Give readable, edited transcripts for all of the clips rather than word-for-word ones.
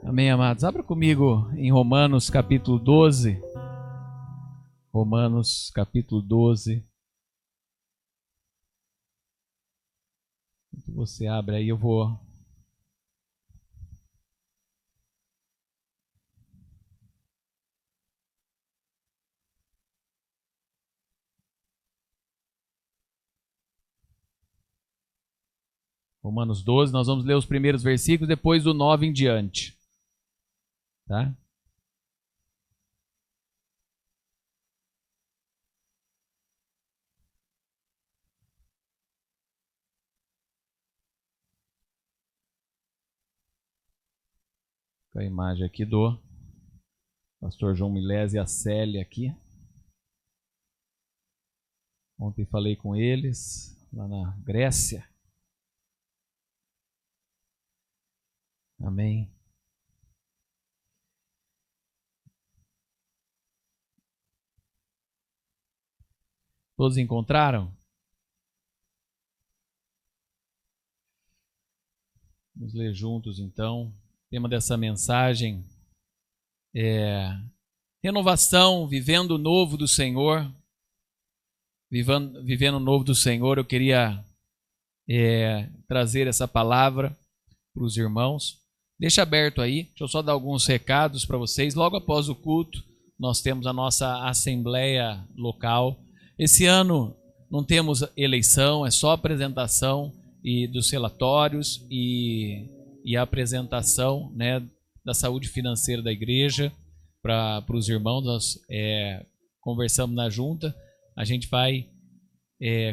Amém, amados. Abra comigo em Romanos capítulo 12. Romanos capítulo 12. Enquanto você abre aí, eu vou... Romanos 12, nós vamos ler os primeiros versículos, depois do 9 em diante. Tá? Com a imagem aqui do pastor João Milés e a Célia aqui. Ontem falei com eles lá na Grécia. Amém. Todos encontraram? Vamos ler juntos então. O tema dessa mensagem é renovação, vivendo o novo do Senhor. Vivendo o novo do Senhor, eu queria trazer essa palavra para os irmãos. Deixa aberto aí, deixa eu só dar alguns recados para vocês. Logo após o culto, nós temos a nossa assembleia local. Esse ano não temos eleição, é só apresentação dos relatórios e a apresentação, né, da saúde financeira da igreja para os irmãos. Nós conversamos na junta, a gente vai,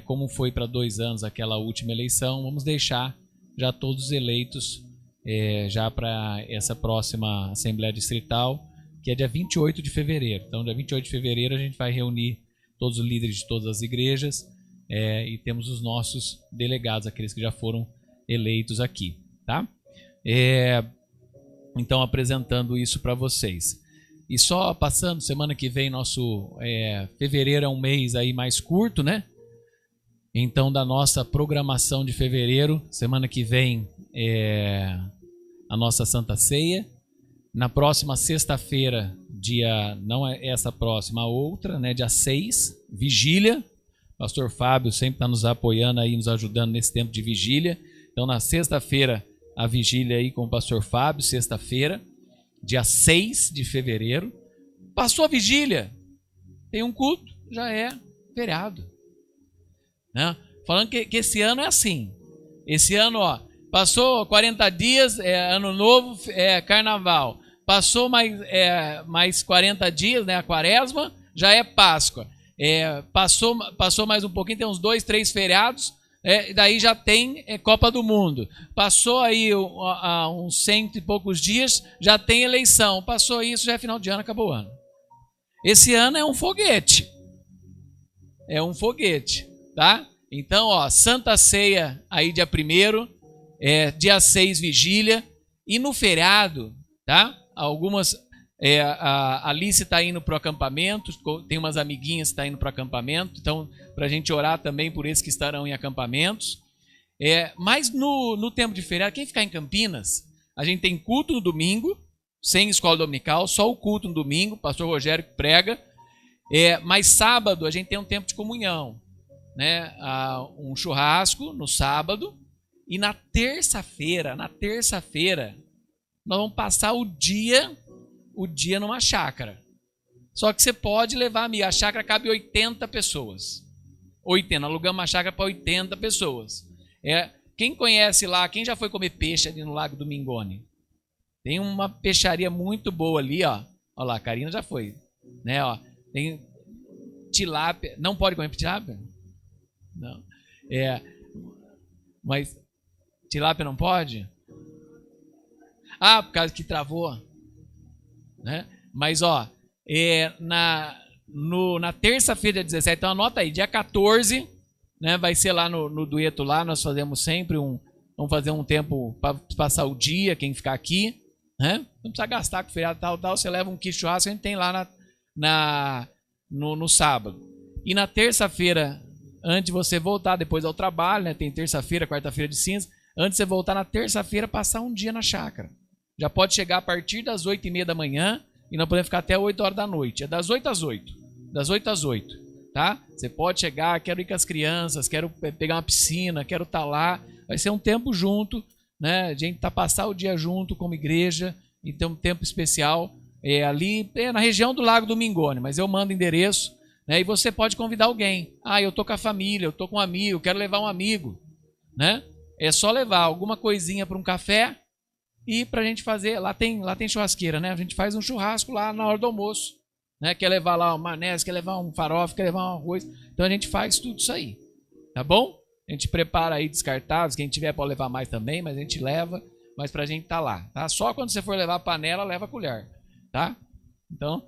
como foi para 2 anos aquela última eleição, vamos deixar já todos eleitos já para essa próxima Assembleia Distrital, que é dia 28 de fevereiro. Então, dia 28 de fevereiro a gente vai reunir todos os líderes de todas as igrejas e temos os nossos delegados, aqueles que já foram eleitos aqui, tá? Então, apresentando isso para vocês. E só passando, semana que vem, nosso fevereiro é um mês aí mais curto, né? Então, da nossa programação de fevereiro, semana que vem a nossa Santa Ceia. Na próxima sexta-feira, não é essa próxima, a outra, né, dia 6, vigília. O pastor Fábio sempre está nos apoiando aí, nos ajudando nesse tempo de vigília. Então, na sexta-feira, a vigília aí com o pastor Fábio, sexta-feira, dia 6 de fevereiro. Passou a vigília, tem um culto, já é feriado. Né? Falando que esse ano é assim. Esse ano, passou 40 dias, ano novo, carnaval. Passou mais 40 dias, né, a quaresma, já é Páscoa. Passou mais um pouquinho, tem uns 2, 3 feriados, daí já tem Copa do Mundo. Passou aí uns 100 e poucos dias, já tem eleição. Passou isso, já é final de ano, acabou o ano. Esse ano é um foguete. É um foguete, tá? Então, Santa Ceia aí dia 1º, dia 6 vigília, e no feriado, tá? Algumas, a Alice está indo para o acampamento, tem umas amiguinhas que estão indo para o acampamento, então, para a gente orar também por esses que estarão em acampamentos. Mas no tempo de feriado, quem ficar em Campinas, a gente tem culto no domingo, sem escola dominical, só o culto no domingo, o pastor Rogério que prega, mas sábado a gente tem um tempo de comunhão, né? Um churrasco no sábado, e na terça-feira, nós vamos passar o dia numa chácara. Só que você pode levar, a chácara cabe 80 pessoas. 80, alugamos uma chácara para 80 pessoas. Quem conhece lá, quem já foi comer peixe ali no Lago do Mingone? Tem uma peixaria muito boa ali, ó. Olha lá, a Karina já foi, né? Tem tilápia. Não pode comer tilápia? Não. Mas tilápia não pode? Por causa que travou, né? Mas na terça-feira, dia 17, então anota aí, dia 14, né? Vai ser lá no dueto lá, nós fazemos sempre vamos fazer um tempo para passar o dia, quem ficar aqui, né? Não precisa gastar com feriado tal, você leva um kit de churrasco, a gente tem lá no sábado. E na terça-feira, antes de você voltar depois ao trabalho, né? Tem terça-feira, quarta-feira de cinza, antes de você voltar na terça-feira, passar um dia na chácara. Já pode chegar a partir das 8h30 da manhã e não podemos ficar até 8 horas da noite. É das 8 às 8. Das 8 às 8. Tá? Você pode chegar, quero ir com as crianças, quero pegar uma piscina, quero estar lá. Vai ser um tempo junto, né? A gente passar o dia junto como igreja e ter um tempo especial. Ali na região do Lago do Mingone, mas eu mando endereço, né? E você pode convidar alguém. Eu tô com a família, eu tô com um amigo, quero levar um amigo, né? É só levar alguma coisinha para um café e para a gente fazer. Lá tem churrasqueira, né? A gente faz um churrasco lá na hora do almoço, né? Quer levar lá uma maionese, quer levar um farofa, quer levar um arroz. Então a gente faz tudo isso aí, tá bom? A gente prepara aí descartáveis, quem tiver pode levar mais também, mas a gente leva, mas para a gente tá lá, tá? Só quando você for levar a panela, leva a colher. Tá? Então,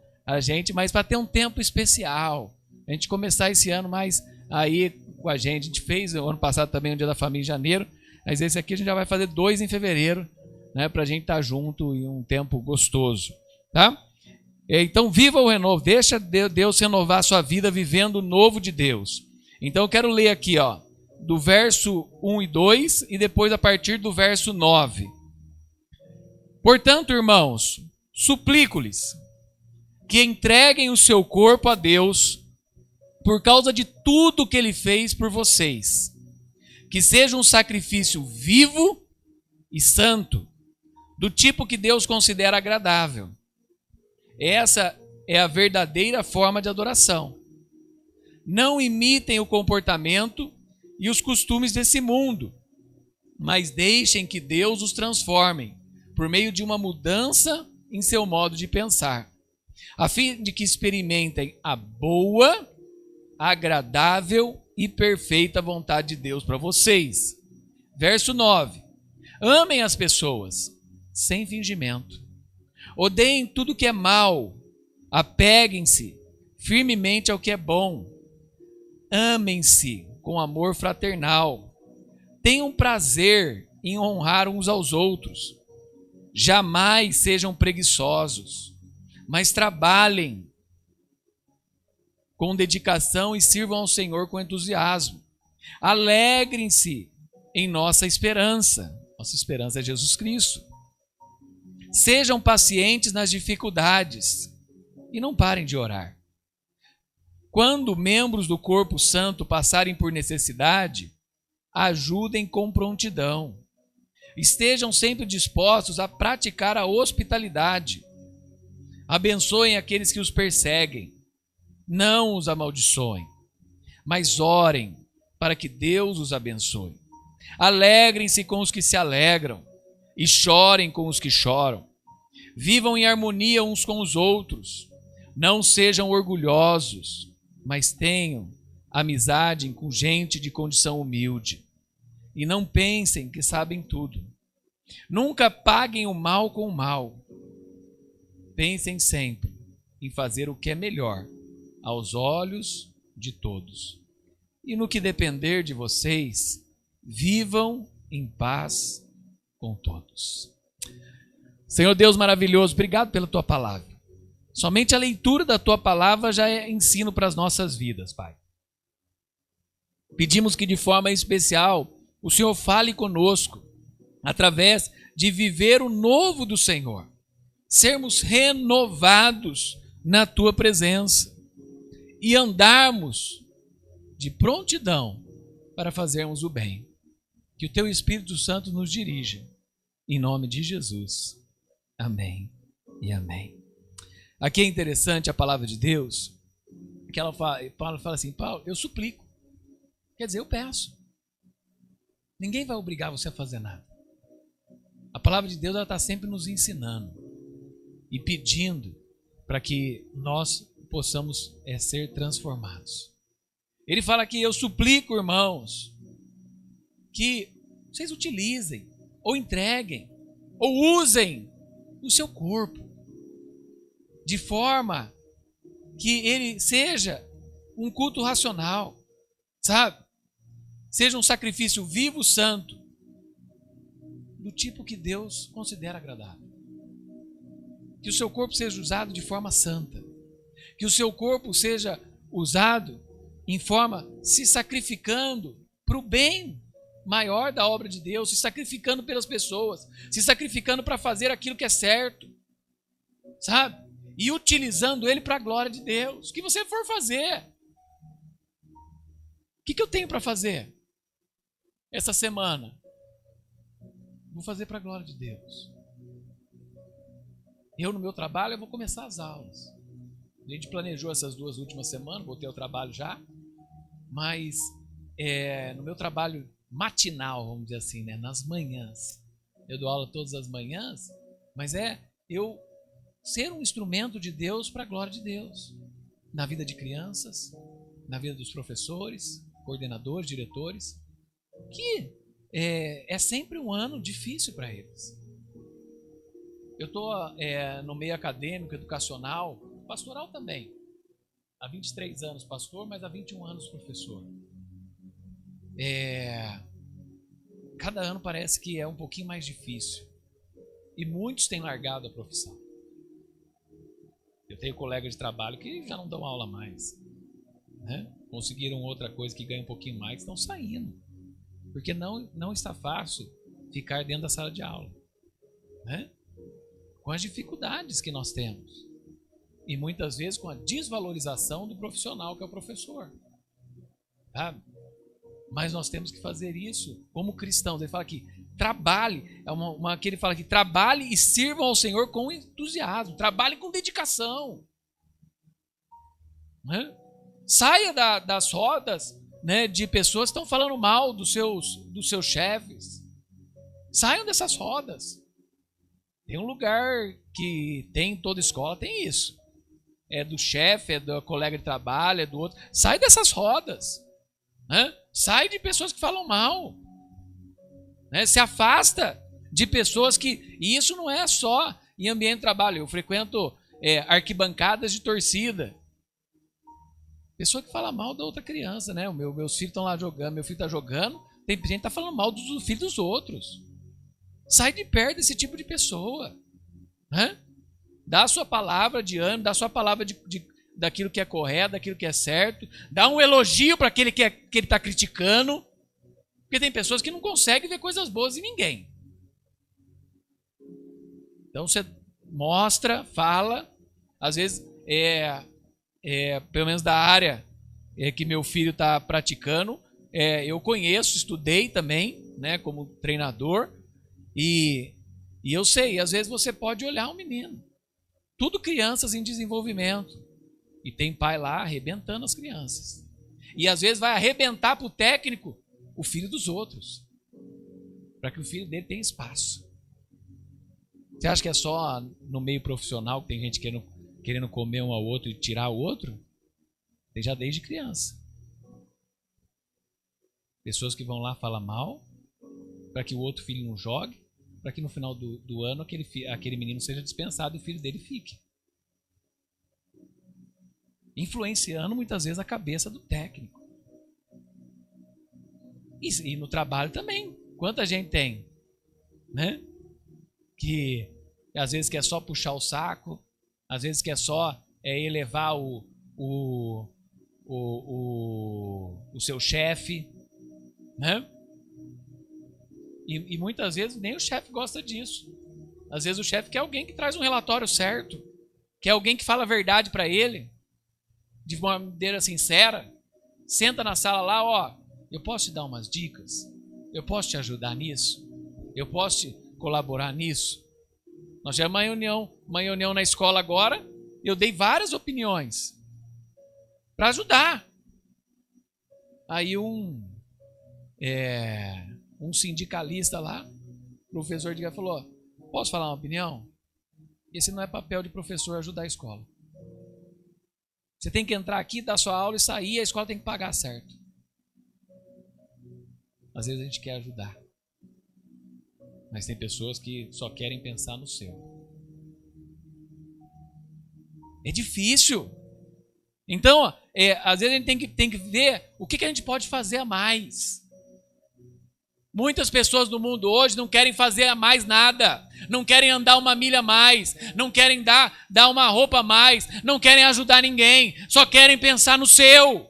mas para ter um tempo especial, a gente começar esse ano mais aí com a gente fez o ano passado também o Dia da Família em janeiro, mas esse aqui a gente já vai fazer 2 em fevereiro, né, para a gente estar junto em um tempo gostoso, tá? Então, viva o renovo, deixa Deus renovar a sua vida vivendo o novo de Deus. Então, eu quero ler aqui, do verso 1 e 2 e depois a partir do verso 9. Portanto, irmãos, suplico-lhes que entreguem o seu corpo a Deus por causa de tudo que Ele fez por vocês. Que seja um sacrifício vivo e santo, do tipo que Deus considera agradável. Essa é a verdadeira forma de adoração. Não imitem o comportamento e os costumes desse mundo, mas deixem que Deus os transforme por meio de uma mudança em seu modo de pensar, a fim de que experimentem a boa, agradável e perfeita vontade de Deus para vocês. Verso 9. Amem as pessoas sem fingimento. Odeiem tudo que é mal. Apeguem-se firmemente ao que é bom. Amem-se com amor fraternal. Tenham prazer em honrar uns aos outros. Jamais sejam preguiçosos, mas trabalhem com dedicação e sirvam ao Senhor com entusiasmo. Alegrem-se em nossa esperança. Nossa esperança é Jesus Cristo. Sejam pacientes nas dificuldades e não parem de orar. Quando membros do corpo santo passarem por necessidade, ajudem com prontidão. Estejam sempre dispostos a praticar a hospitalidade. Abençoem aqueles que os perseguem. Não os amaldiçoem, mas orem para que Deus os abençoe. Alegrem-se com os que se alegram e chorem com os que choram. Vivam em harmonia uns com os outros. Não sejam orgulhosos, mas tenham amizade com gente de condição humilde. E não pensem que sabem tudo. Nunca paguem o mal com o mal. Pensem sempre em fazer o que é melhor aos olhos de todos. E no que depender de vocês, vivam em paz com todos. Senhor Deus maravilhoso, obrigado pela tua palavra. Somente a leitura da tua palavra já é ensino para as nossas vidas, Pai. Pedimos que de forma especial o Senhor fale conosco através de viver o novo do Senhor, sermos renovados na tua presença e andarmos de prontidão para fazermos o bem. Que o teu Espírito Santo nos dirija, em nome de Jesus. Amém e amém. Aqui é interessante a palavra de Deus, que Paulo fala assim, Paulo, eu suplico. Quer dizer, eu peço. Ninguém vai obrigar você a fazer nada. A palavra de Deus está sempre nos ensinando e pedindo para que nós possamos ser transformados. Ele fala aqui, eu suplico, irmãos, que vocês utilizem, ou entreguem, ou usem o seu corpo, de forma que ele seja um culto racional, sabe? Seja um sacrifício vivo, santo, do tipo que Deus considera agradável. Que o seu corpo seja usado de forma santa. Que o seu corpo seja usado em forma se sacrificando para o bem maior da obra de Deus, se sacrificando pelas pessoas, se sacrificando para fazer aquilo que é certo, sabe? E utilizando ele para a glória de Deus. O que você for fazer. O que eu tenho para fazer essa semana? Vou fazer para a glória de Deus. Eu, no meu trabalho, eu vou começar as aulas. A gente planejou essas 2 últimas semanas, voltei ao trabalho já, mas no meu trabalho matinal, vamos dizer assim, né, nas manhãs, eu dou aula todas as manhãs, mas eu ser um instrumento de Deus para a glória de Deus, na vida de crianças, na vida dos professores, coordenadores, diretores, que é sempre um ano difícil para eles. Eu estou no meio acadêmico, educacional, pastoral também. Há 23 anos pastor, mas há 21 anos professor. Cada ano parece que é um pouquinho mais difícil. E muitos têm largado a profissão. Eu tenho colegas de trabalho que já não dão aula mais. Né? Conseguiram outra coisa que ganha um pouquinho mais, estão saindo. Porque não está fácil ficar dentro da sala de aula. Né? Com as dificuldades que nós temos. E muitas vezes com a desvalorização do profissional que é o professor. Sabe? Mas nós temos que fazer isso como cristãos. Ele fala que trabalhe, que ele fala que trabalhe e sirvam ao Senhor com entusiasmo, trabalhe com dedicação. Né? Saia das rodas, né, de pessoas que estão falando mal dos seus chefes. Saiam dessas rodas. Tem um lugar que tem em toda escola, tem isso. É do chefe, é do colega de trabalho, é do outro. Sai dessas rodas. Né? Sai de pessoas que falam mal. Né? Se afasta de pessoas que... E isso não é só em ambiente de trabalho. Eu frequento arquibancadas de torcida. Pessoa que fala mal da outra criança. Né? Meus filhos estão lá jogando, meu filho está jogando. Tem gente que está falando mal do filho dos outros. Sai de perto desse tipo de pessoa. Né? Dá a sua palavra de ânimo, dá a sua palavra daquilo que é correto, daquilo que é certo. Dá um elogio para aquele que ele está criticando. Porque tem pessoas que não conseguem ver coisas boas em ninguém. Então você mostra, fala. Às vezes, pelo menos da área que meu filho está praticando, eu conheço, estudei também, né, como treinador. E eu sei, às vezes você pode olhar um menino. Tudo crianças em desenvolvimento. E tem pai lá arrebentando as crianças. E às vezes vai arrebentar para o técnico o filho dos outros. Para que o filho dele tenha espaço. Você acha que é só no meio profissional que tem gente querendo comer um ao outro e tirar o outro? Tem já desde criança. Pessoas que vão lá falar mal para que o outro filho não jogue, para que no final do ano aquele menino seja dispensado e o filho dele fique. Influenciando muitas vezes a cabeça do técnico. E no trabalho também. Quanta gente tem, né? Que às vezes quer só puxar o saco, às vezes quer só elevar o seu chefe, né? E muitas vezes nem o chefe gosta disso. Às vezes o chefe quer alguém que traz um relatório certo, quer alguém que fala a verdade para ele, de uma maneira sincera. Senta na sala lá, ó, eu posso te dar umas dicas? Eu posso te ajudar nisso? Eu posso te colaborar nisso? Nós tivemos uma reunião na escola agora, eu dei várias opiniões para ajudar. Aí um sindicalista lá, professor de falou, posso falar uma opinião? Esse não é papel de professor ajudar a escola. Você tem que entrar aqui, dar sua aula e sair, a escola tem que pagar certo. Às vezes a gente quer ajudar. Mas tem pessoas que só querem pensar no seu. É difícil. Então, às vezes a gente tem que ver o que a gente pode fazer a mais. Muitas pessoas no mundo hoje não querem fazer mais nada, não querem andar uma milha a mais, não querem dar uma roupa a mais, não querem ajudar ninguém, só querem pensar no seu.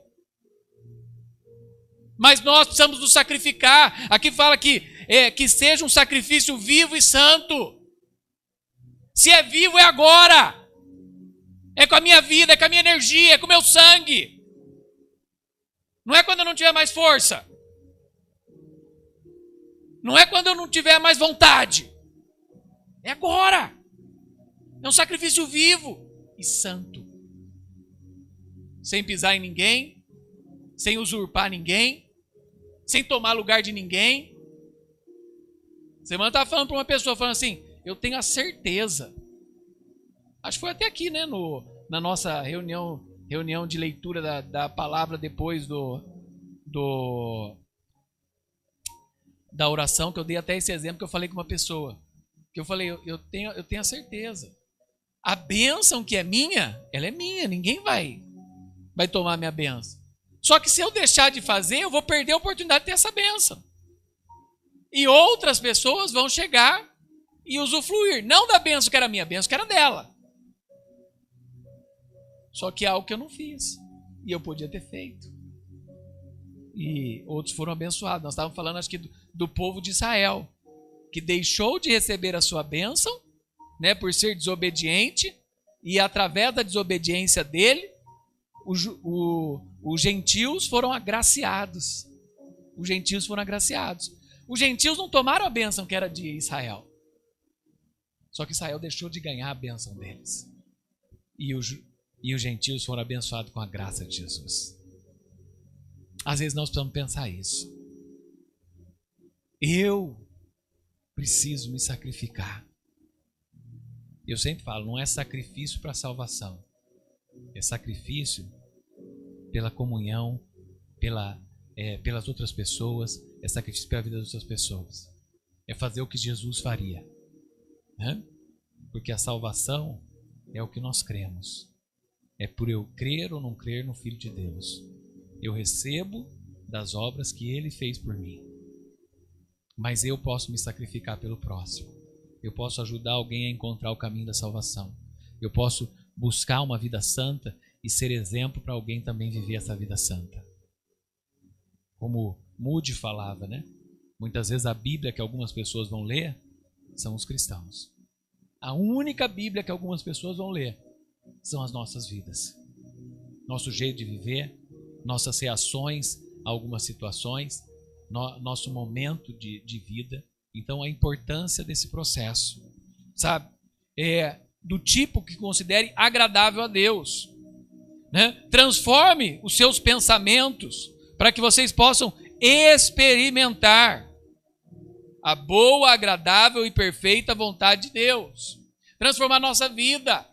Mas nós precisamos nos sacrificar. Aqui fala que seja um sacrifício vivo e santo. Se é vivo, é agora. É com a minha vida, é com a minha energia, é com o meu sangue. Não é quando eu não tiver mais força. Não é quando eu não tiver mais vontade. É agora. É um sacrifício vivo e santo. Sem pisar em ninguém, sem usurpar ninguém, sem tomar lugar de ninguém. Semana eu estava falando para uma pessoa, falando assim, eu tenho a certeza. Acho que foi até aqui, né, na nossa reunião de leitura da palavra depois da oração, que eu dei até esse exemplo que eu falei com uma pessoa. Que eu falei, eu tenho a certeza. A bênção que é minha, ela é minha, ninguém vai tomar a minha bênção. Só que se eu deixar de fazer, eu vou perder a oportunidade de ter essa bênção. E outras pessoas vão chegar e usufruir, não da bênção que era minha, a bênção que era dela. Só que é algo que eu não fiz. E eu podia ter feito. E outros foram abençoados. Nós estávamos falando, acho que, do povo de Israel, que deixou de receber a sua bênção, né, por ser desobediente, e através da desobediência dele, os gentios foram agraciados. Os gentios foram agraciados. Os gentios não tomaram a bênção que era de Israel. Só que Israel deixou de ganhar a bênção deles. E os gentios foram abençoados com a graça de Jesus. Às vezes nós precisamos pensar isso. Eu preciso me sacrificar. Eu sempre falo, não é sacrifício para salvação. É sacrifício pela comunhão, pelas outras pessoas, é sacrifício pela vida das outras pessoas. É fazer o que Jesus faria. Né? Porque a salvação é o que nós cremos. É por eu crer ou não crer no Filho de Deus. Eu recebo das obras que Ele fez por mim. Mas eu posso me sacrificar pelo próximo. Eu posso ajudar alguém a encontrar o caminho da salvação. Eu posso buscar uma vida santa e ser exemplo para alguém também viver essa vida santa. Como Moody falava, né? Muitas vezes a Bíblia que algumas pessoas vão ler são os cristãos. A única Bíblia que algumas pessoas vão ler são as nossas vidas. Nosso jeito de viver, nossas reações a algumas situações, nosso momento de vida. Então, a importância desse processo, sabe? É do tipo que considere agradável a Deus. Né? Transforme os seus pensamentos para que vocês possam experimentar a boa, agradável e perfeita vontade de Deus. Transformar a nossa vida.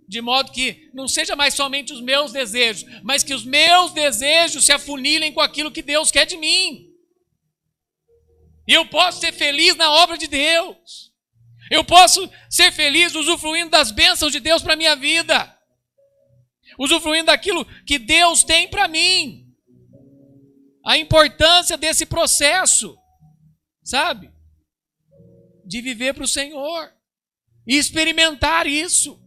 De modo que não seja mais somente os meus desejos, mas que os meus desejos se afunilem com aquilo que Deus quer de mim. E eu posso ser feliz na obra de Deus. Eu posso ser feliz usufruindo das bênçãos de Deus para a minha vida. Usufruindo daquilo que Deus tem para mim. A importância desse processo, sabe? De viver para o Senhor. E experimentar isso.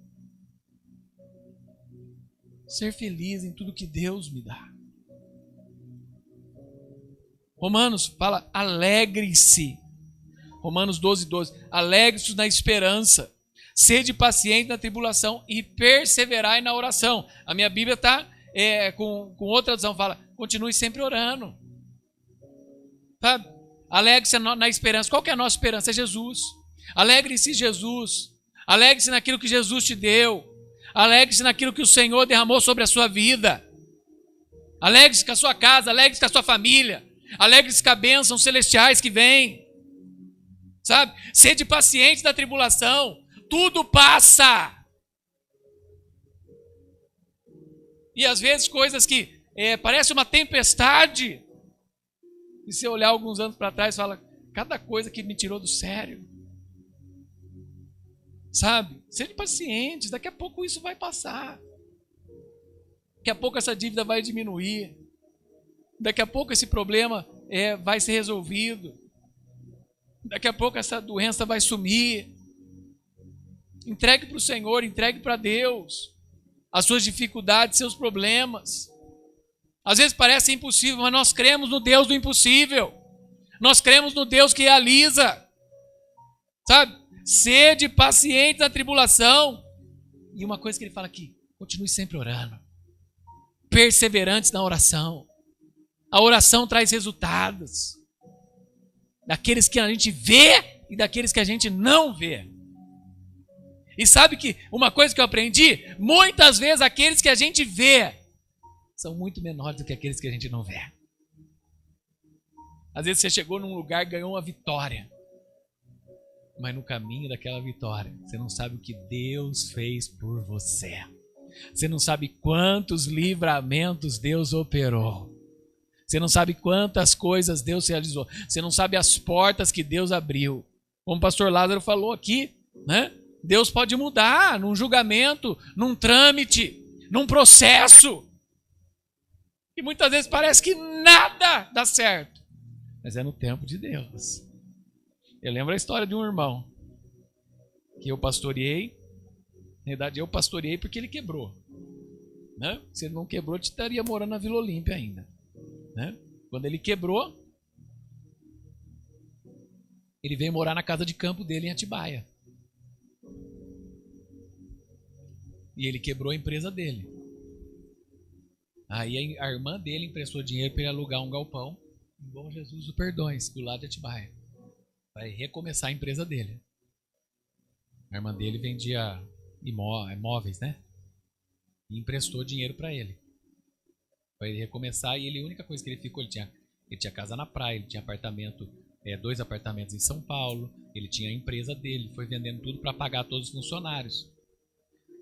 Ser feliz em tudo que Deus me dá. Romanos fala, alegre-se. Romanos 12:12. Alegre-se na esperança. Sede paciente na tribulação e perseverai na oração. A minha Bíblia está com outra tradução, fala, continue sempre orando. Sabe? Alegre-se na esperança. Qual que é a nossa esperança? É Jesus. Alegre-se em Jesus. Alegre-se naquilo que Jesus te deu. Alegre-se naquilo que o Senhor derramou sobre a sua vida. Alegre-se com a sua casa, alegre-se com a sua família. Alegre-se com as bênçãos celestiais que vêm. Sabe? Sede paciente na tribulação. Tudo passa. E às vezes coisas que parece uma tempestade. E se olhar alguns anos para trás, fala, cada coisa que me tirou do sério. Sabe? Sejam pacientes, daqui a pouco isso vai passar. Daqui a pouco essa dívida vai diminuir. Daqui a pouco esse problema vai ser resolvido. Daqui a pouco essa doença vai sumir. Entregue para o Senhor, entregue para Deus as suas dificuldades, seus problemas. Às vezes parece impossível, mas nós cremos no Deus do impossível. Nós cremos no Deus que realiza. Sabe? Sede paciente na tribulação. E uma coisa que ele fala aqui, continue sempre orando. Perseverantes na oração. A oração traz resultados. Daqueles que a gente vê e daqueles que a gente não vê. E sabe que uma coisa que eu aprendi? Muitas vezes aqueles que a gente vê são muito menores do que aqueles que a gente não vê. Às vezes você chegou num lugar e ganhou uma vitória. Mas no caminho daquela vitória, você não sabe o que Deus fez por você. Você não sabe quantos livramentos Deus operou. Você não sabe quantas coisas Deus realizou. Você não sabe as portas que Deus abriu. Como o pastor Lázaro falou aqui, né? Deus pode mudar num julgamento, num trâmite, num processo. E muitas vezes parece que nada dá certo. Mas é no tempo de Deus. Eu lembro a história de um irmão que eu pastoreei. Na verdade, eu pastoreei porque ele quebrou. Né? Se ele não quebrou, eu estaria morando na Vila Olímpia ainda. Né? Quando ele quebrou, ele veio morar na casa de campo dele em Atibaia. E ele quebrou a empresa dele. Aí a irmã dele emprestou dinheiro para ele alugar um galpão em Bom Jesus do Perdões, do lado de Atibaia, para recomeçar a empresa dele. A irmã dele vendia imóveis, né? E emprestou dinheiro para ele ele recomeçar. E a única coisa que ele ficou, ele tinha casa na praia, ele tinha apartamento, 2 apartamentos em São Paulo, ele tinha a empresa dele, foi vendendo tudo para pagar todos os funcionários.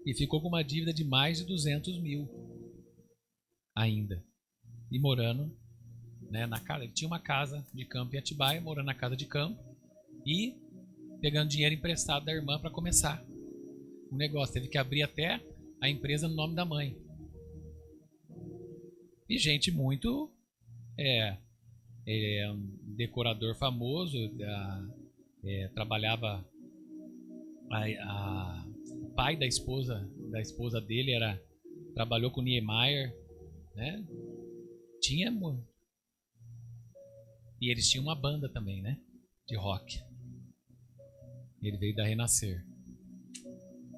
E ficou com uma dívida de mais de 200 mil ainda. E morando, né, na casa. Ele tinha uma casa de campo em Atibaia, morando na casa de campo e pegando dinheiro emprestado da irmã para começar o negócio. Teve que abrir até a empresa no nome da mãe. E gente muito... um decorador famoso, trabalhava... O pai da esposa dele trabalhou com Niemeyer, né? E eles tinham uma banda também, né? De rock. Ele veio da Renascer.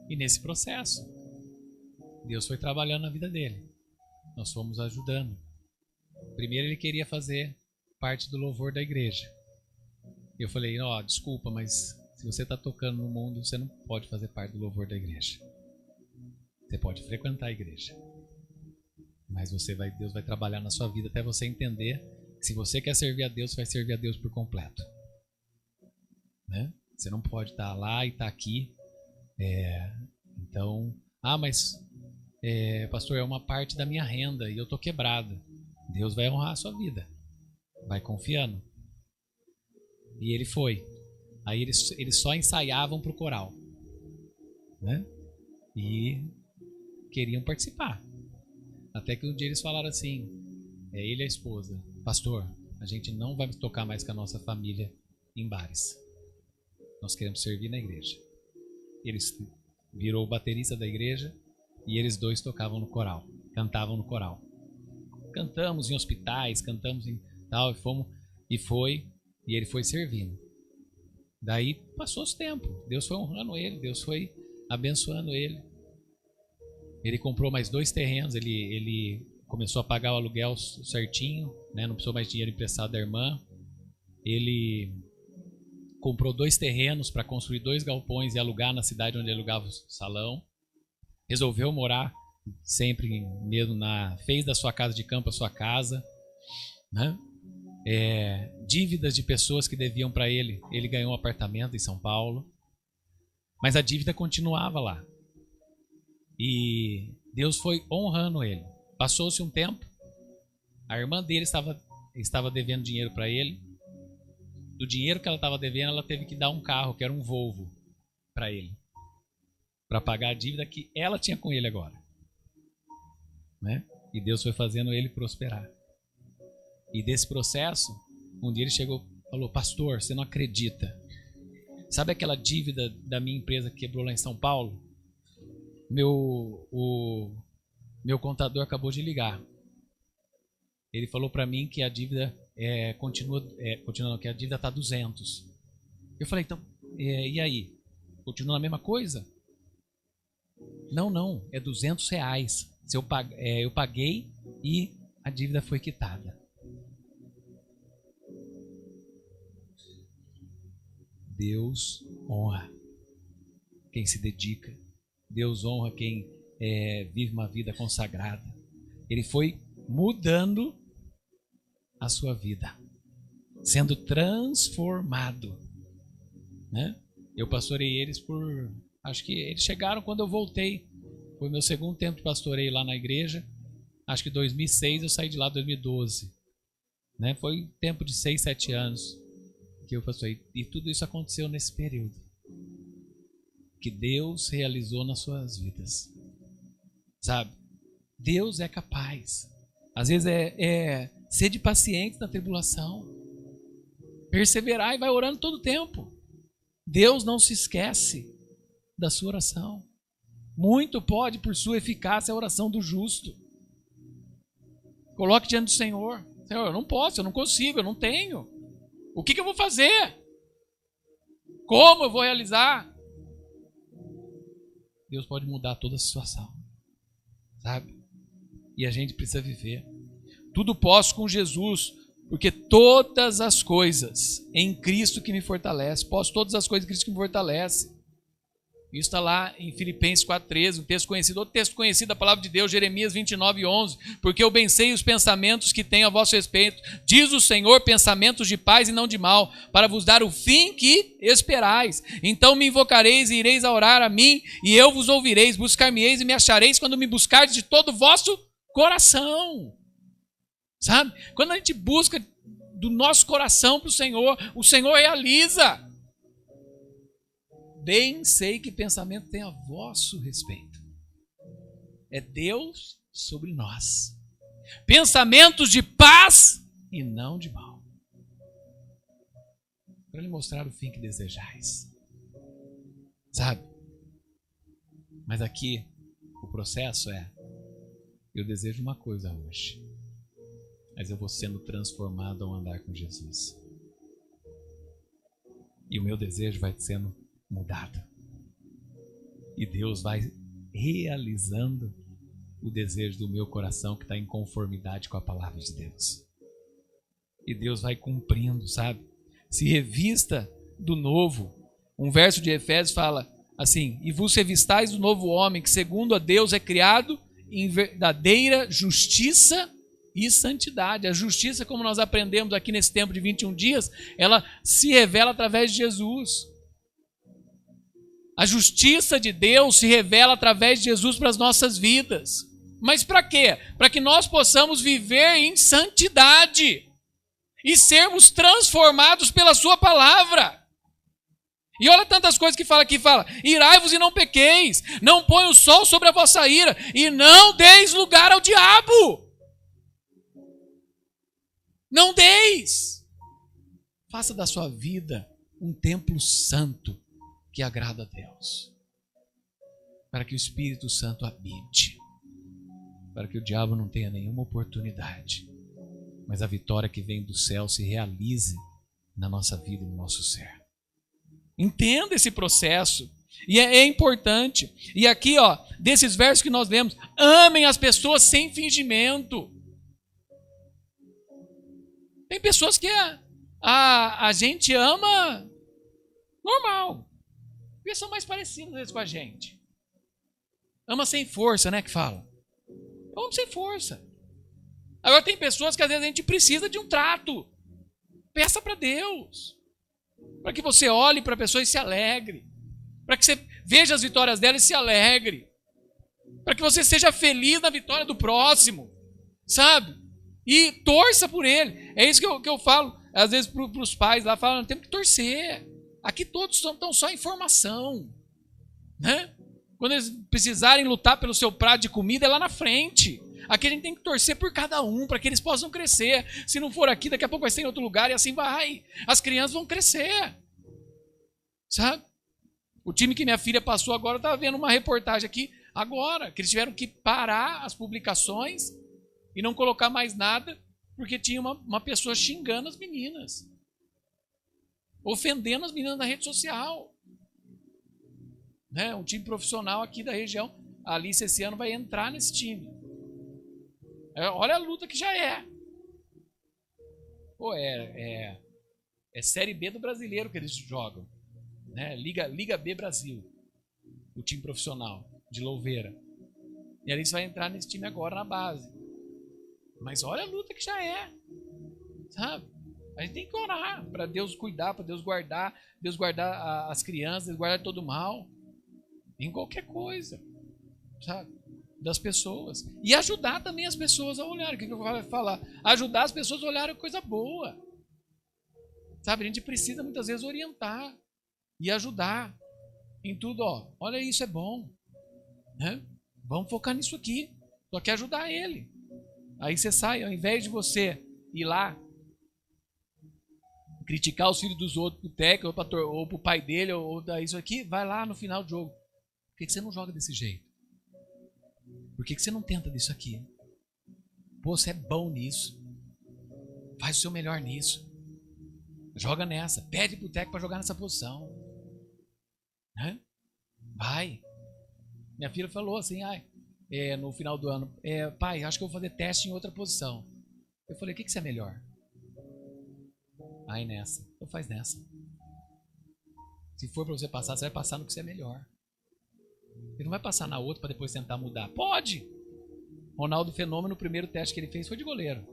E nesse processo, Deus foi trabalhando na vida dele. Nós fomos ajudando. Primeiro ele queria fazer parte do louvor da igreja. Eu falei, desculpa, mas se você está tocando no mundo, você não pode fazer parte do louvor da igreja. Você pode frequentar a igreja. Mas Deus vai trabalhar na sua vida até você entender que se você quer servir a Deus, você vai servir a Deus por completo. Né? Você não pode estar lá e estar aqui. Então, mas pastor, é uma parte da minha renda e eu estou quebrado. Deus vai honrar a sua vida. Vai confiando. E ele foi. Aí eles só ensaiavam para o coral. Né? E queriam participar. Até que um dia eles falaram assim, ele e a esposa, pastor, a gente não vai tocar mais com a nossa família em bares. Nós queremos servir na igreja. Eles virou o baterista da igreja e eles 2 tocavam no coral, cantavam no coral. Cantamos em hospitais, cantamos em tal, e ele foi servindo. Daí passou os tempos, Deus foi honrando ele, Deus foi abençoando ele. Ele comprou mais 2 terrenos, ele começou a pagar o aluguel certinho, né? Não precisou mais dinheiro emprestado da irmã. Ele comprou 2 terrenos para construir 2 galpões e alugar na cidade onde ele alugava o salão. Resolveu morar sempre mesmo fez da sua casa de campo a sua casa, né? Dívidas de pessoas que deviam para ele ganhou um apartamento em São Paulo, mas a dívida continuava lá. E Deus foi honrando ele. Passou-se um tempo, a irmã dele estava devendo dinheiro para ele. Do dinheiro que ela estava devendo, ela teve que dar um carro, que era um Volvo, para ele, para pagar a dívida que ela tinha com ele agora, né? E Deus foi fazendo ele prosperar. E desse processo, um dia ele chegou e falou, pastor, você não acredita, sabe aquela dívida da minha empresa que quebrou lá em São Paulo? Meu contador acabou de ligar. ele falou para mim que a dívida que a dívida está 200. Eu falei, então, e aí? Continua a mesma coisa? Não, é R$200. Eu paguei e a dívida foi quitada. Deus honra quem se dedica. Deus honra quem vive uma vida consagrada. Ele foi mudando a sua vida, sendo transformado, né? Eu pastorei eles acho que eles chegaram quando eu voltei. Foi meu segundo tempo de pastoreio lá na igreja. Acho que 2006, eu saí de lá em 2012. Né? Foi tempo de 6, 7 anos que eu pastorei. E tudo isso aconteceu nesse período que Deus realizou nas suas vidas. Sabe? Deus é capaz. Às vezes ser de paciente na tribulação. Perseverar e vai orando todo o tempo. Deus não se esquece da sua oração. Muito pode, por sua eficácia, a oração do justo. Coloque diante do Senhor. Senhor, eu não posso, eu não consigo, eu não tenho. O que eu vou fazer? Como eu vou realizar? Deus pode mudar toda a situação. Sabe? E a gente precisa viver. Tudo posso com Jesus, porque todas as coisas em Cristo que me fortalece. Posso todas as coisas em Cristo que me fortalece. Isso está lá em Filipenses 4,13, um texto conhecido, outro texto conhecido da palavra de Deus, Jeremias 29,11. Porque eu bem sei os pensamentos que tenho a vosso respeito, diz o Senhor, pensamentos de paz e não de mal, para vos dar o fim que esperais. Então me invocareis e ireis a orar a mim, e eu vos ouvireis, buscar-me-eis e me achareis quando me buscardes de todo o vosso coração. Sabe? Quando a gente busca do nosso coração para o Senhor realiza. Bem sei que pensamento tem a vosso respeito. É Deus sobre nós. Pensamentos de paz e não de mal. Para lhe mostrar o fim que desejais. Sabe? Mas aqui o processo eu desejo uma coisa hoje. Mas eu vou sendo transformado ao andar com Jesus. E o meu desejo vai sendo mudado. E Deus vai realizando o desejo do meu coração que está em conformidade com a palavra de Deus. E Deus vai cumprindo, sabe? Se revista do novo. Um verso de Efésios fala assim: e vos revistais do novo homem, que segundo a Deus é criado em verdadeira justiça e santidade. A justiça, como nós aprendemos aqui nesse tempo de 21 dias, ela se revela através de Jesus. A justiça de Deus se revela através de Jesus para as nossas vidas. Mas para quê? Para que nós possamos viver em santidade e sermos transformados pela sua palavra. E olha tantas coisas que fala aqui, irai-vos e não pequeis, não põe o sol sobre a vossa ira, e não deis lugar ao diabo. Não deis. Faça da sua vida um templo santo que agrada a Deus, para que o Espírito Santo habite, para que o diabo não tenha nenhuma oportunidade, mas a vitória que vem do céu se realize na nossa vida e no nosso ser. Entenda esse processo, e é importante. E aqui, desses versos que nós lemos, amem as pessoas sem fingimento. Tem pessoas que a gente ama normal. Eles são mais parecidos às vezes com a gente. Ama sem força, né, que fala. Eu amo sem força. Agora tem pessoas que às vezes a gente precisa de um trato. Peça para Deus. Para que você olhe para a pessoa e se alegre. Para que você veja as vitórias dela e se alegre. Para que você seja feliz na vitória do próximo. Sabe? E torça por ele. É isso que eu falo, às vezes, para os pais lá, falam, temos que torcer. Aqui todos estão só em formação. Né? Quando eles precisarem lutar pelo seu prato de comida, é lá na frente. Aqui a gente tem que torcer por cada um, para que eles possam crescer. Se não for aqui, daqui a pouco vai ser em outro lugar, e assim vai. As crianças vão crescer. Sabe? O time que minha filha passou agora, eu estava vendo uma reportagem aqui, agora, que eles tiveram que parar as publicações e não colocar mais nada, Porque tinha uma pessoa xingando as meninas, ofendendo as meninas na rede social. Né? Um time profissional aqui da região, a Alice esse ano vai entrar nesse time. Olha a luta que já é. Pô, é Série B do Brasileiro que eles jogam. Né? Liga B Brasil. O time profissional de Louveira. E a Alice vai entrar nesse time agora na base. Mas olha a luta que já é. Sabe? A gente tem que orar para Deus cuidar, para Deus guardar as crianças, Deus guardar todo o mal. Em qualquer coisa. Sabe? Das pessoas. E ajudar também as pessoas a olharem. O que eu vou falar? Ajudar as pessoas a olharem coisa boa. Sabe? A gente precisa muitas vezes orientar e ajudar em tudo. Ó, olha isso, é bom. Né? Vamos focar nisso aqui. Só quer ajudar ele. Aí você sai, ao invés de você ir lá criticar os filhos dos outros, pro técnico, ou pro pai dele, ou isso aqui, vai lá no final do jogo. Por que você não joga desse jeito? Por que você não tenta disso aqui? Pô, você é bom nisso. Faz o seu melhor nisso. Joga nessa. Pede pro técnico para jogar nessa posição. Né? Vai. Minha filha falou assim, no final do ano, pai, acho que eu vou fazer teste em outra posição. Eu falei, o que você é melhor? Aí nessa. Então faz nessa. Se for para você passar, você vai passar no que você é melhor. Ele não vai passar na outra para depois tentar mudar. Pode! Ronaldo Fenômeno, o primeiro teste que ele fez foi de goleiro.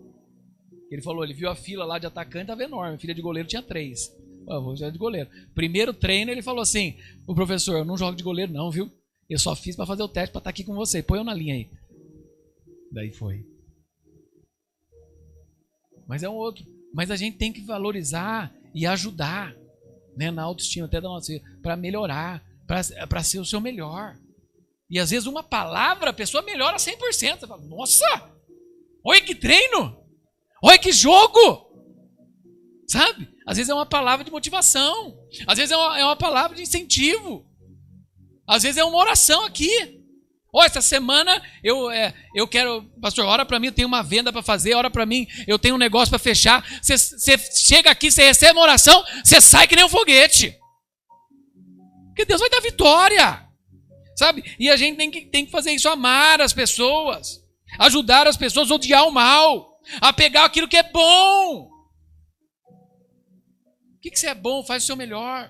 Ele falou, ele viu a fila lá de atacante, estava enorme. A fila de goleiro tinha 3. Eu vou jogar de goleiro. Primeiro treino, ele falou assim, o professor, eu não jogo de goleiro não, viu? Eu só fiz para fazer o teste para estar aqui com você. Põe eu na linha aí. Daí foi. Mas é um outro. Mas a gente tem que valorizar e ajudar, né, na autoestima até da nossa vida, para melhorar, para ser o seu melhor. E às vezes uma palavra, a pessoa melhora 100%. Você fala, nossa, olha que treino, olha que jogo. Sabe? Às vezes é uma palavra de motivação, às vezes é uma palavra de incentivo, às vezes é uma oração aqui. Essa semana eu quero, pastor, ora para mim, eu tenho uma venda para fazer, ora para mim, eu tenho um negócio para fechar. Você chega aqui, você recebe uma oração, você sai que nem um foguete. Porque Deus vai dar vitória. Sabe? E a gente tem que fazer isso, amar as pessoas, ajudar as pessoas a odiar o mal, a pegar aquilo que é bom. O que você é bom, faz o seu melhor.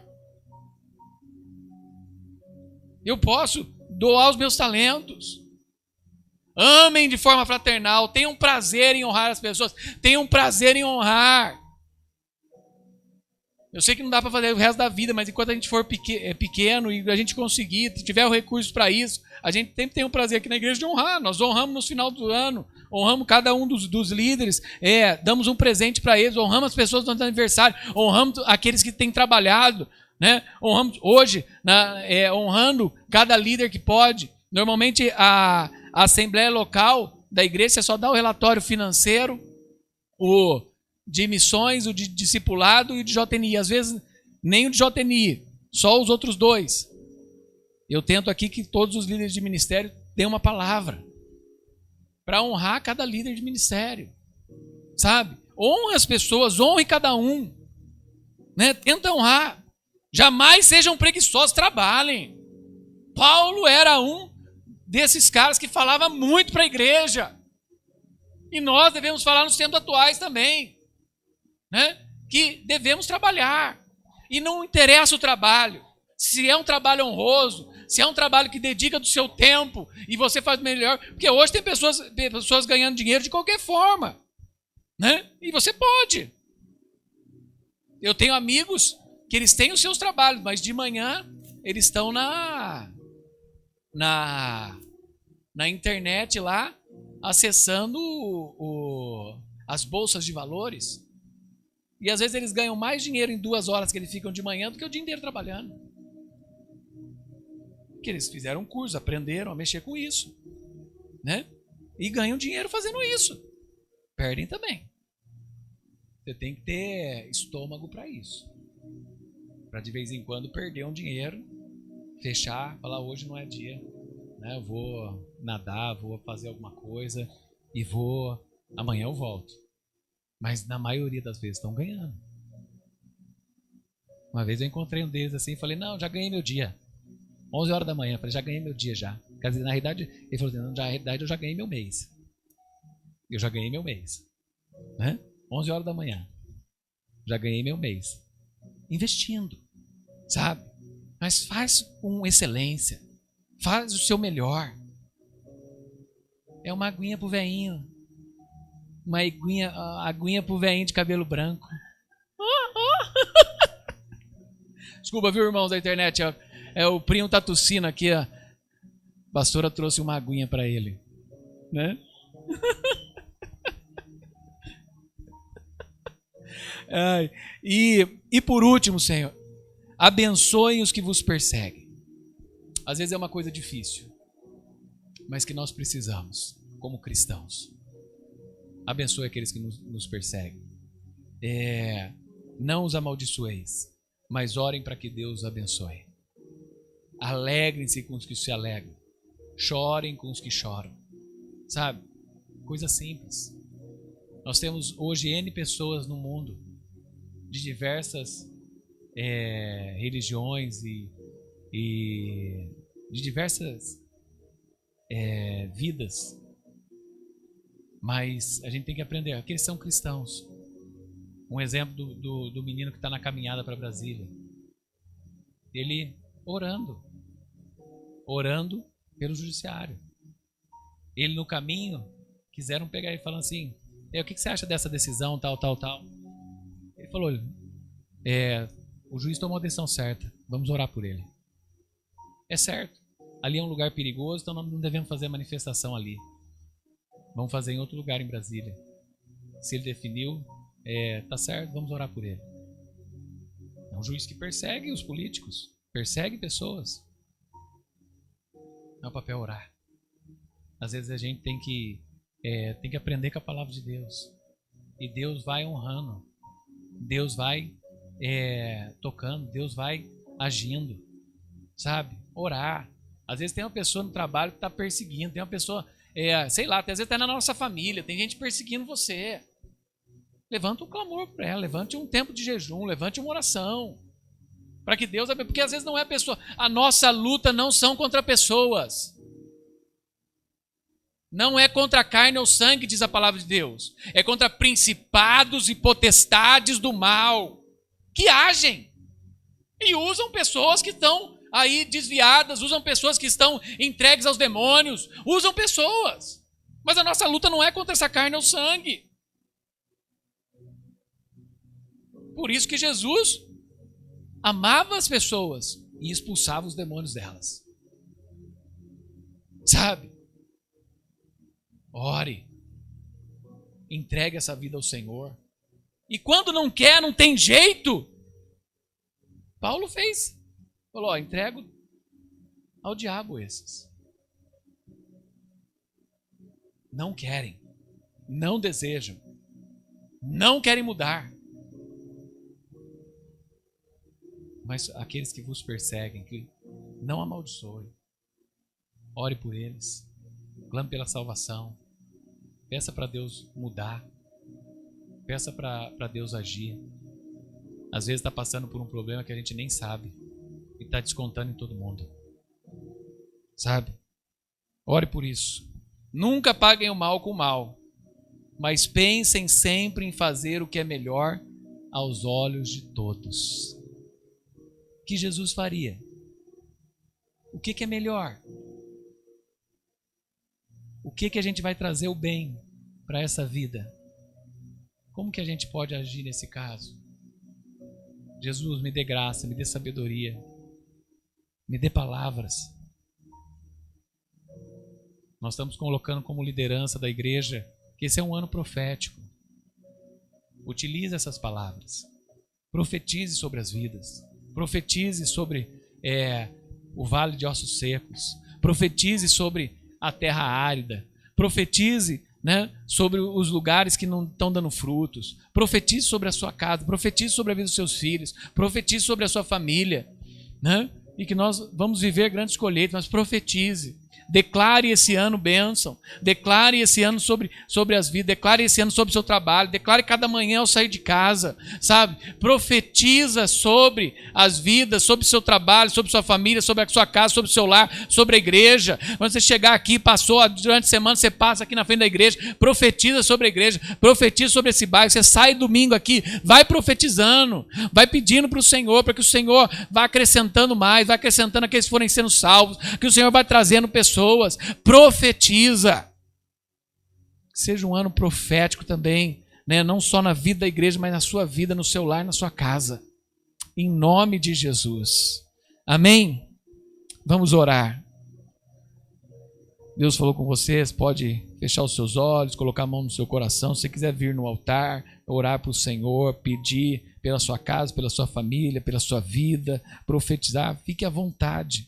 Eu posso doar os meus talentos. Amem de forma fraternal. Tenham prazer em honrar as pessoas. Tenham prazer em honrar. Eu sei que não dá para fazer o resto da vida, mas enquanto a gente for pequeno e a gente conseguir, tiver o recurso para isso, a gente sempre tem o prazer aqui na igreja de honrar. Nós honramos no final do ano. Honramos cada um dos líderes. Damos um presente para eles. Honramos as pessoas do aniversário. Honramos aqueles que têm trabalhado. Né? Honramos hoje, honrando cada líder que pode. Normalmente a assembleia local da igreja você só dá o relatório financeiro, o de missões, o de discipulado e o de JNI. Às vezes nem o de JNI, só os outros 2. Eu tento aqui que todos os líderes de ministério tenham uma palavra para honrar cada líder de ministério. Sabe? Honre as pessoas, honre cada um. Né? Tenta honrar. Jamais sejam preguiçosos, trabalhem. Paulo era um desses caras que falava muito para a igreja. E nós devemos falar nos tempos atuais também. Né? Que devemos trabalhar. E não interessa o trabalho. Se é um trabalho honroso, se é um trabalho que dedica do seu tempo e você faz melhor. Porque hoje tem pessoas ganhando dinheiro de qualquer forma. Né? E você pode. Eu tenho amigos que eles têm os seus trabalhos, mas de manhã eles estão na internet lá, acessando as bolsas de valores. E às vezes eles ganham mais dinheiro em 2 horas que eles ficam de manhã do que o dia inteiro trabalhando. Porque eles fizeram um curso, aprenderam a mexer com isso. Né? E ganham dinheiro fazendo isso. Perdem também. Você tem que ter estômago para isso. Para de vez em quando perder um dinheiro, fechar, falar hoje não é dia, né? Eu vou nadar, vou fazer alguma coisa e amanhã eu volto. Mas na maioria das vezes estão ganhando. Uma vez eu encontrei um deles assim e falei, não, já ganhei meu dia. 11 horas da manhã, falei, já ganhei meu dia já. Quer dizer, na realidade, ele falou assim, não, na realidade eu já ganhei meu mês. Eu já ganhei meu mês. Né? 11 horas da manhã. Já ganhei meu mês. Investindo, sabe? Mas faz com excelência. Faz o seu melhor. É uma aguinha pro velhinho. Uma aguinha pro velhinho de cabelo branco. Desculpa, viu, irmãos da internet? O primo tá tossindo aqui. A pastora trouxe uma aguinha para ele. Né? E por último, Senhor, abençoe os que vos perseguem. Às vezes é uma coisa difícil, mas que nós precisamos, como cristãos. Abençoe aqueles que nos perseguem. Não os amaldiçoeis, mas orem para que Deus os abençoe. Alegrem-se com os que se alegram. Chorem com os que choram. Sabe? Coisa simples. Nós temos hoje N pessoas no mundo, de diversas religiões e de diversas vidas. Mas a gente tem que aprender. Aqueles são cristãos. Um exemplo do menino que está na caminhada para Brasília. Ele orando pelo judiciário. Ele no caminho, quiseram pegar ele falando assim, o que você acha dessa decisão, tal. Ele falou, o juiz tomou a decisão certa, vamos orar por ele. É certo, ali é um lugar perigoso, então não devemos fazer manifestação ali. Vamos fazer em outro lugar em Brasília. Se ele definiu, tá certo, vamos orar por ele. É um juiz que persegue os políticos, persegue pessoas. É o papel orar. Às vezes a gente tem que aprender com a palavra de Deus. E Deus vai honrando. Deus vai tocando. Deus vai agindo. Sabe? Orar. Às vezes tem uma pessoa no trabalho que está perseguindo. Tem uma pessoa, sei lá, às vezes está na nossa família. Tem gente perseguindo você. Levanta um clamor para ela. Levante um tempo de jejum. Levante uma oração. Para que Deus... Porque às vezes não é a pessoa. A nossa luta não são contra pessoas. Não é contra a carne ou sangue, diz a palavra de Deus. É contra principados e potestades do mal, que agem e usam pessoas que estão aí desviadas, usam pessoas que estão entregues aos demônios, usam pessoas. Mas a nossa luta não é contra essa carne ou sangue. Por isso que Jesus amava as pessoas e expulsava os demônios delas. Sabe? Ore. Entregue essa vida ao Senhor. E quando não quer, não tem jeito, Paulo fez. Falou, entrego ao diabo esses. Não querem. Não desejam. Não querem mudar. Mas aqueles que vos perseguem, que não amaldiçoem. Ore por eles. Clame pela salvação. Peça para Deus mudar. Peça para Deus agir. Às vezes está passando por um problema que a gente nem sabe. E está descontando em todo mundo. Sabe? Ore por isso. Nunca paguem o mal com o mal. Mas pensem sempre em fazer o que é melhor aos olhos de todos. O que Jesus faria? O que é melhor? O que a gente vai trazer o bem para essa vida? Como que a gente pode agir nesse caso? Jesus, me dê graça, me dê sabedoria, me dê palavras. Nós estamos colocando como liderança da igreja que esse é um ano profético. Utilize essas palavras. Profetize sobre as vidas. Profetize sobre o vale de ossos secos. Profetize sobre a terra árida. Profetize, né, sobre os lugares que não estão dando frutos. Profetize sobre a sua casa. Profetize sobre a vida dos seus filhos. Profetize sobre a sua família. Né? E que nós vamos viver grandes colheitas, mas profetize. Declare esse ano bênção. Declare esse ano sobre as vidas. Declare esse ano sobre o seu trabalho. Declare cada manhã ao sair de casa, sabe? Profetiza sobre as vidas, sobre o seu trabalho, sobre sua família, sobre a sua casa, sobre o seu lar, sobre a igreja. Quando você chegar aqui, passou durante a semana, você passa aqui na frente da igreja, profetiza sobre a igreja, profetiza sobre esse bairro. Você sai domingo aqui, vai profetizando, vai pedindo para o Senhor, para que o Senhor vá acrescentando mais, vai acrescentando aqueles que forem sendo salvos, que o Senhor vai trazendo pessoas. Profetiza. Seja um ano profético também, né? Não só na vida da igreja, mas na sua vida, no seu lar, na sua casa. Em nome de Jesus. Amém? Vamos orar. Deus falou com vocês, pode fechar os seus olhos, colocar a mão no seu coração. Se você quiser vir no altar, orar para o Senhor, pedir pela sua casa, pela sua família, pela sua vida, profetizar, fique à vontade.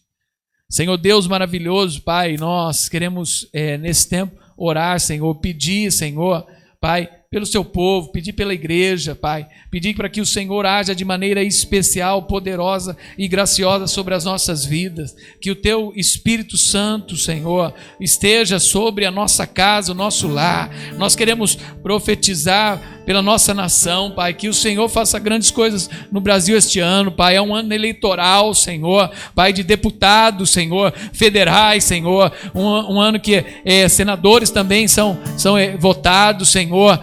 Senhor Deus maravilhoso, Pai, nós queremos nesse tempo orar, Senhor, pedir, Senhor, Pai, pelo seu povo, pedir pela igreja, Pai, pedir para que o Senhor haja de maneira especial, poderosa e graciosa sobre as nossas vidas, que o teu Espírito Santo, Senhor, esteja sobre a nossa casa, o nosso lar. Nós queremos profetizar pela nossa nação, Pai, que o Senhor faça grandes coisas no Brasil este ano, Pai. É um ano eleitoral, Senhor, Pai, de deputados, Senhor, federais, Senhor, um ano que senadores também são votados, Senhor,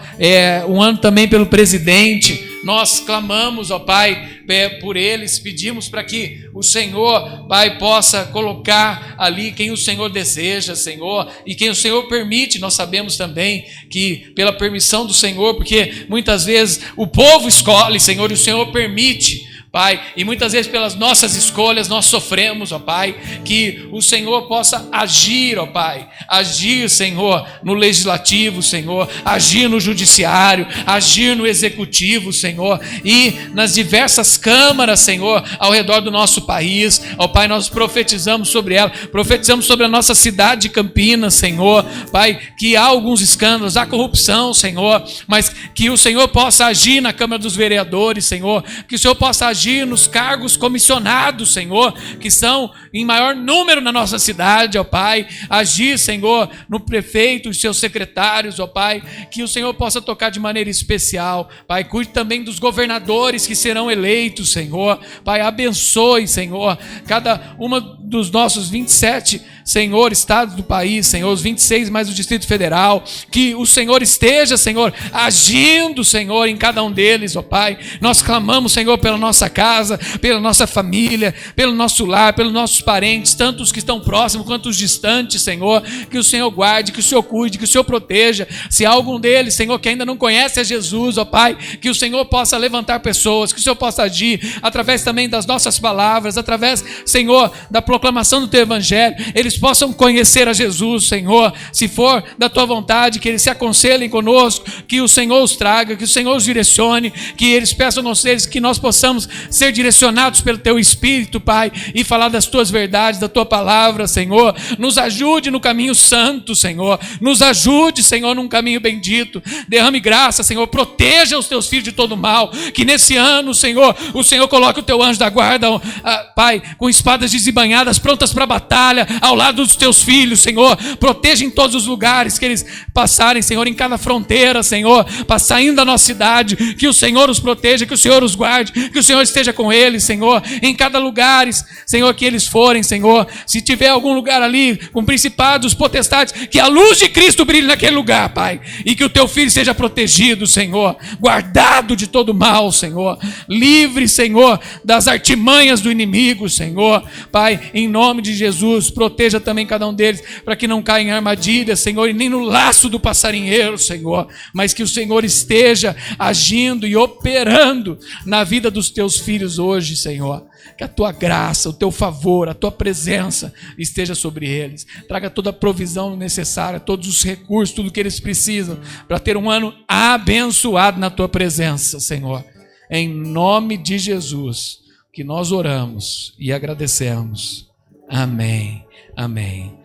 um ano também pelo presidente. Nós clamamos, ó Pai, por eles, pedimos para que o Senhor, Pai, possa colocar ali quem o Senhor deseja, Senhor, e quem o Senhor permite. Nós sabemos também que pela permissão do Senhor, porque muitas vezes o povo escolhe, Senhor, e o Senhor permite, Pai, e muitas vezes pelas nossas escolhas nós sofremos, ó Pai, que o Senhor possa agir, ó Pai, agir, Senhor, no legislativo, Senhor, agir no judiciário, agir no executivo, Senhor, e nas diversas câmaras, Senhor, ao redor do nosso país, ó Pai, nós profetizamos sobre ela, profetizamos sobre a nossa cidade de Campinas, Senhor, Pai, que há alguns escândalos, há corrupção, Senhor, mas que o Senhor possa agir na Câmara dos Vereadores, Senhor, que o Senhor possa agir nos cargos comissionados, Senhor, que são em maior número na nossa cidade, ó Pai, agir, Senhor, no prefeito e seus secretários, ó Pai, que o Senhor possa tocar de maneira especial, Pai, cuide também dos governadores que serão eleitos, Senhor, Pai, abençoe, Senhor, cada uma dos nossos 27, Senhor, estados do país, Senhor, os 26 mais o Distrito Federal, que o Senhor esteja, Senhor, agindo, Senhor, em cada um deles, ó Pai. Nós clamamos, Senhor, pela nossa casa, pela nossa família, pelo nosso lar, pelos nossos parentes, tanto os que estão próximos quanto os distantes, Senhor, que o Senhor guarde, que o Senhor cuide, que o Senhor proteja. Se há algum deles, Senhor, que ainda não conhece a Jesus, ó Pai, que o Senhor possa levantar pessoas, que o Senhor possa agir através também das nossas palavras, através, Senhor, da proclamação do Teu Evangelho, eles possam conhecer a Jesus, Senhor, se for da Tua vontade, que eles se aconselhem conosco, que o Senhor os traga, que o Senhor os direcione, que eles peçam conselhos, que nós possamos ser direcionados pelo Teu Espírito, Pai, e falar das Tuas verdades, da Tua palavra, Senhor. Nos ajude no caminho santo, Senhor, nos ajude, Senhor, num caminho bendito. Derrame graça, Senhor, proteja os Teus filhos de todo mal, que nesse ano, Senhor, o Senhor coloque o Teu anjo da guarda, Pai, com espadas desembainhadas, prontas para a batalha, ao lado dos Teus filhos, Senhor. Proteja em todos os lugares que eles passarem, Senhor, em cada fronteira, Senhor, saindo da nossa cidade, que o Senhor os proteja, que o Senhor os guarde, que o Senhor esteja com eles, Senhor, em cada lugar, Senhor, que eles forem, Senhor. Se tiver algum lugar ali com principados, potestades, que a luz de Cristo brilhe naquele lugar, Pai, e que o Teu filho seja protegido, Senhor, guardado de todo mal, Senhor, livre, Senhor, das artimanhas do inimigo, Senhor, Pai, em nome de Jesus. Proteja também cada um deles, para que não caia em armadilha, Senhor, e nem no laço do passarinheiro, Senhor, mas que o Senhor esteja agindo e operando na vida dos Teus filhos hoje, Senhor. Que a Tua graça, o Teu favor, a Tua presença esteja sobre eles. Traga toda a provisão necessária, todos os recursos, tudo que eles precisam, para ter um ano abençoado na Tua presença, Senhor. Em nome de Jesus, que nós oramos e agradecemos. Amém. Amém.